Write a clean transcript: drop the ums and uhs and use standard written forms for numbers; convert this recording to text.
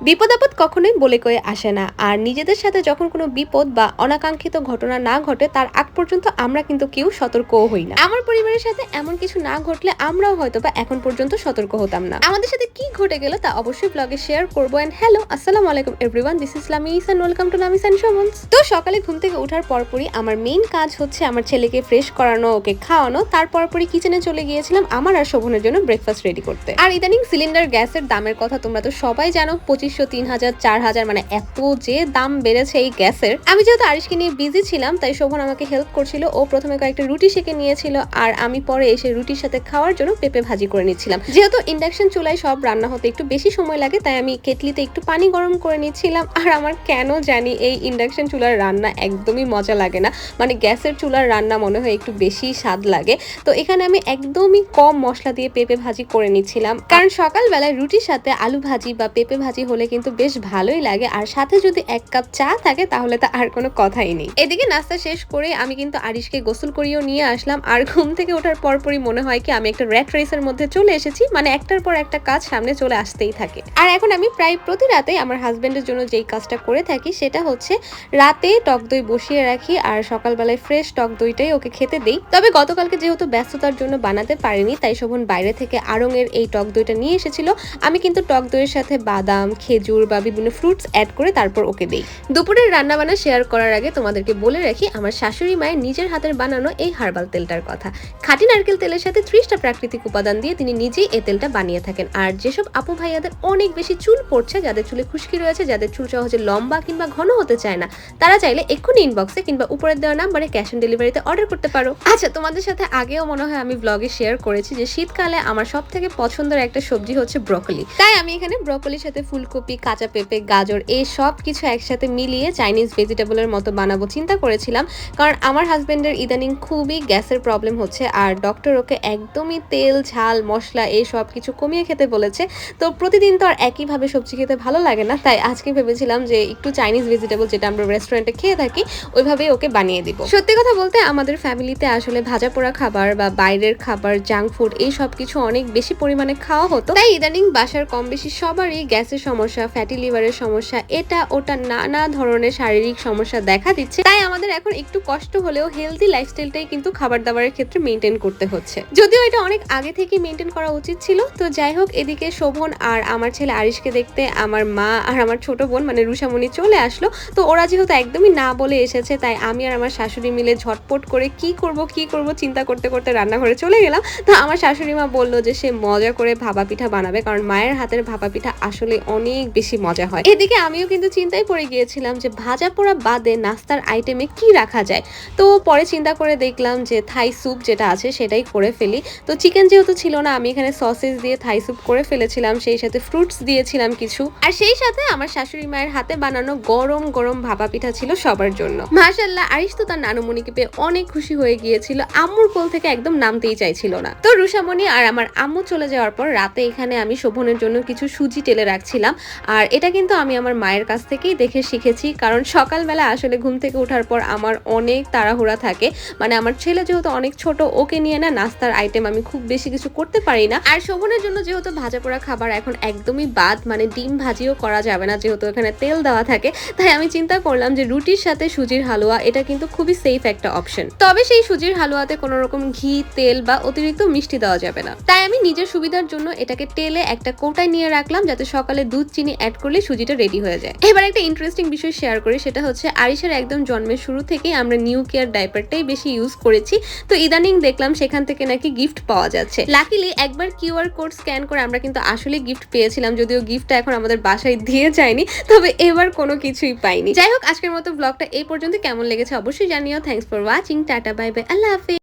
বিপদ আপদ কখনোই বলে কয়ে আসে না, আর নিজেদের সাথে যখন কোনো বিপদ বা অনাকাঙ্ক্ষিত ঘটনা না ঘটে তার আগ পর্যন্ত আমরা কিন্তু কেউ সতর্কও হই না। আমার পরিবারের সাথে এমন কিছু না ঘটলে আমরাও হয়তো বা এখন পর্যন্ত সতর্ক হতাম না। আমাদের সাথে কি ঘটে গেল তা অবশ্যই ব্লগে শেয়ার করবো। এন্ড হ্যালো, আসসালামু আলাইকুম everyone, this is Lamis and welcome to Lamis and Shovon's. তো সকালে ঘুম থেকে ওঠার পরপরই আমার মেইন কাজ হচ্ছে আমার ছেলেকে ফ্রেশ করানো, ওকে খাওয়ানো। তারপরই কিচেনে চলে গিয়েছিলাম আমার আর শোভনের জন্য ব্রেকফাস্ট রেডি করতে। আর ইদানিং সিলিন্ডার গ্যাসের দামের কথা তোমরা তো সবাই জানো, 2500, 3000, 4000, মানে এত যে দাম বেড়েছে এই গ্যাসের। আমি যেহেতু আরিশকে নিয়ে বিজি ছিলাম তাই শোভন আমাকে হেল্প করছিল। ও প্রথমে কয়েকটা রুটি সেঁকে নিয়েছিল আর আমি পরে এসে রুটির সাথে খাওয়ার জন্য পেঁপে ভাজি করে নিচ্ছিলাম। যেহেতু ইন্ডাকশন চুলায় সব রান্না হতে একটু বেশি সময় লাগে তাই আমি কেটলিতে একটু পানি গরম করে নিচ্ছিলাম। আর আমার কেন জানি এই ইন্ডাকশন চুলার রান্না একদমই মজা লাগে না, মানে গ্যাসের চুলার রান্না মনে হয় একটু বেশি স্বাদ লাগে। তো এখানে আমি একদমই কম মশলা দিয়ে পেঁপে ভাজি করে নিচ্ছিলাম, কারণ সকালবেলায় রুটির সাথে আলু ভাজি বা পেঁপে ভাজি হলে কিন্তু বেশ ভালোই লাগে। আর সাথে যদি 1 কাপ চা থাকে তাহলে তো আর কোনো কথাই নেই। এদিকে নাস্তা শেষ করে আমি কিন্তু আরিশকে গোসল করিয়েও নিয়ে আসলাম। আর ঘুম থেকে ওঠার পরপরই মনে হয় কি আমি একটা র্যাট রেসের মধ্যে চলে এসেছি, মানে একটার পর একটা কাজ সামনে চলে আসতেই থাকে। আর এখন আমি প্রায় প্রতি রাতে আমার হাজবেন্ডের জন্য যেই কাজটা করে থাকি সেটা হচ্ছে রাতে টক দই বসিয়ে রাখি আর সকালবেলায় ফ্রেশ টক দইটাই ওকে খেতে দেই। তবে গতকালকে যেহেতু ব্যস্ততার জন্য বানাতে পারিনি তাই শোভন বাইরে থেকে আড়ং-এর এই টক দইটা নিয়ে এসেছিল। আমি কিন্তু টক দইয়ের সাথে বাদাম, খেজুর বা বিভিন্ন ফ্রুটস অ্যাড করে তারপর ওকে দেই। দুপুরের রান্নাবান্না শেয়ার করার আগে তোমাদেরকে বলে রাখি আমার শাশুড়ি মায়ের নিজের হাতের বানানো এই হার্বাল তেলটার কথা। খাঁটি নারকেল তেলের সাথে 30টা প্রাকৃতিক উপাদান দিয়ে তিনি নিজেই এই তেলটা বানিয়ে থাকেন। আর যেসব আপু ভাইয়াদের অনেক বেশি চুল পড়ছে, যাদের চুলে খুশকি রয়েছে, যাদের চুল সহজে লম্বা কিংবা ঘন হতে চায় না, তারা চাইলে এক্ষুনি ইনবক্সে কিংবা উপরের দেওয়া নাম্বারে ক্যাশ অন ডেলিভারিতে অর্ডার করতে পারো। আচ্ছা, তোমাদের সাথে আগেও মনে হয় আমি ব্লগে শেয়ার করেছি যে শীতকালে আমার সব থেকে পছন্দের একটা সবজি হচ্ছে ব্রকলি। তাই আমি এখানে ব্রকলির সাথে ফুলকপি, কাঁচা পেঁপে, গাজর এই সব কিছু একসাথে মিলিয়ে চাইনিজ ভেজিটেবলের মতো বানাবো চিন্তা করেছিলাম। কারণ আমার হাজবেন্ডের ইদানিং খুবই গ্যাসের প্রবলেম হচ্ছে আর ডক্টর ওকে একদমই তেল, ঝাল, মশলা এই সব কিছু কমিয়ে খেতে বলেছে। তো প্রতিদিন তো আর একইভাবে সবজি খেতে ভালো লাগে না, তাই আজকে ভেবেছিলাম যে একটু চাইনিজ ভেজিটেবল যেটা আমরা রেস্টুরেন্টে খেয়ে থাকি ওইভাবেই ওকে বানিয়ে দিব। সত্যি কথা বলতে আমাদের ফ্যামিলিতে আসলে ভাজা পোড়া খাবার বা বাইরের খাবার, জাঙ্ক ফুড এই সব কিছু অনেক বেশি পরিমাণে খাওয়া হতো। তাই ইদানিং বাসার কম বেশি সবারই গ্যাসের সমস্যা, ফ্যাটি লিভারের সমস্যা, এটা ওটা নানা ধরনের শারীরিক সমস্যা দেখা দিচ্ছে। তাই আমাদের এখন একটু কষ্ট হলেও হেলদি লাইফস্টাইলটাই কিন্তু খাবার দাবারের ক্ষেত্রে মেনটেন করতে হচ্ছে। যদিও এটা অনেক আগে থেকে মেনটেন করা উচিত ছিল। তো যাই হোক, এদিকে শোভন আর আমার ছেলে আরিশকে দেখতে আমার মা আর আমার ছোট বোন মানে রুষামণি চলে আসলো। তো ওরা যেহেতু একদমই না বলে এসেছে তাই আমি আর আমার শাশুড়ি মিলে ঝটপট করে কি করব চিন্তা করতে করতে রান্নাঘরে চলে গেলাম। তো আমার শাশুড়ি মা বললো যে সে মজা করে ভাপা পিঠা বানাবে, কারণ মায়ের হাতের ভাপা পিঠা আসলে অনেক বেশি মজা হয়। এদিকে আমিও কিন্তু চিন্তায় পড়ে গিয়েছিলাম যে ভাজা পোড়া বাদে নাস্তার আইটেমে কি রাখা যায়। তো পরে চিন্তা করে দেখলাম যে থাই স্যুপ যেটা আছে সেটাই করে ফেলি। তো চিকেন যেহেতু ছিল না আমি এখানে সসেস দিয়ে থাই স্যুপ করে ফেলেছিলাম, সেই সাথে ফ্রুটস দিয়েছিলাম কিছু, আর সেই সাথে আমার শাশুড়ি মায়ের হাতে বানানো গরম গরম ভাপা পিঠা ছিল সবার জন্য। মাশাআল্লাহ, আরিশ তো তার নানুমণিকে পেয়ে অনেক খুশি হয়ে গিয়েছিল, আম্মুর কোল থেকে একদম নামতেই চাইছিল না। তো রুষামণি আর আমার আম্মু চলে যাওয়ার পর রাতে এখানে আমি শোভনের জন্য কিছু সুজি টেলে রাখছিলাম। আর এটা কিন্তু আমি আমার মায়ের কাছ থেকেই দেখে শিখেছি, কারণ সকালবেলা আসলে ঘুম থেকে ওঠার পর আমার অনেক তাড়াহুড়া থাকে। মানে আমার ছেলে যেহেতু অনেক ছোট, ওকে নিয়ে না নাস্তার আইটেম আমি খুব বেশি কিছু করতে পারি না। আর শোভনের জন্য যেহেতু ভাজা পোড়া খাবার এখন একদমই বাদ, মানে ডিম ভাজিও করা যাবে না যেহেতু এখানে তেল দেওয়া থাকে। তাই আমি চিন্তা করলাম যে রুটির সাথে সুজির হালুয়া এটা কিন্তু খুবই সেফ একটা অপশন। তবে সেই সুজির হালুয়াতে কোনো রকম ঘি, তেল বা অতিরিক্ত মিষ্টি দেওয়া যাবে না। তাই আমি নিজের সুবিধার জন্য এটাকে টেলে একটা কৌটায় নিয়ে রাখলাম যাতে সকালে দুধ চিনি অ্যাড করলে সুজিটা রেডি হয়ে যায়। এবার একটা ইন্টারেস্টিং বিষয় শেয়ার করি, সেটা হচ্ছে আরিশের একদম জন্মের শুরু থেকেই আমরা নিউ কেয়ার ডাইপারটাই বেশি ইউজ করেছি। তো ইদানিং দেখলাম সেখান থেকে নাকি গিফট পাওয়া যাচ্ছে। লাকিলি একবার কিউআর কোড স্ক্যান করে আমরা কিন্তু আসলে গিফট পেয়েছিলাম, যদিও গিফটটা এখন আমাদের বাসায় দিয়ে যায়নি, তবে এবার কোনো কিছুই পাইনি। যাই হোক, আজকের মতো ব্লগটা এই পর্যন্ত। কেমন লেগেছে অবশ্যই জানিও। Thanks for watching, tata, bye bye, আল্লাহ হাফেজ।